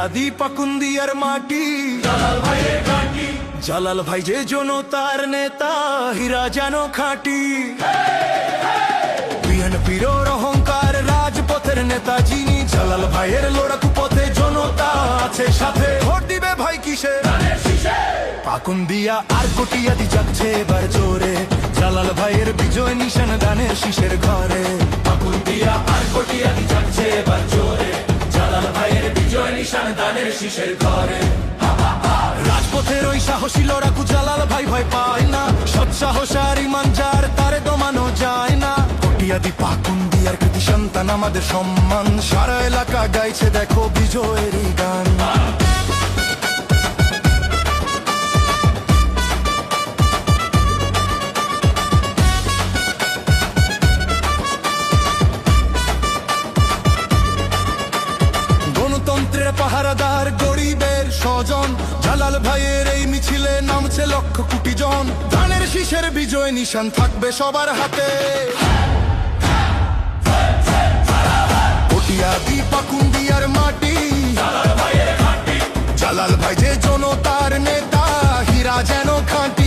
পটিয়াদি পাকুন্দিয়ার মাটি, জালাল ভাই যে জনতার নেতা, হীরা যেন খাঁটি। বিএনপির অহংকার, রাজপথের নেতা যিনি, জালাল ভাইয়ের লড়াকু পথে জনতা আছে সাথে। ভোট দিবে ভাই কিসে? পাকুন্দিয়া আর পটিয়াদি যাচ্ছে এবার জোরে, জালাল ভাইয়ের বিজয় নিশান দানের শীষের ঘরে। পাকুন্দিয়া আর পটিয়াদি যাচ্ছে এবার জোরে, জালাল ভাইয়ের বিজয় নিশান দানের শীষের ঘরে। রাজপথের ওই সাহসী লড়াকু জালাল ভাই ভয় পায় না, সৎ সাহস আর ইমান যার তারে দমানো যায় না। পটিয়াদি পাকুন্দিয়ার কৃতি সন্তান আমাদের সম্মান, সারা এলাকা গাইছে দেখো বিজয়েরই গান। গণতন্ত্রের পাহারাদার, গরিবের স্বজন, জালাল ভাইয়ের এই মিছিলে নামছে লক্ষ কোটি জন। ধানের শীষের বিজয় নিশান থাকবে সবার হাতে, পটিয়াদি পাকুন্দিয়ার মাটি, জালাল ভাই যে জনতার নেতা, হীরা যেন খাঁটি।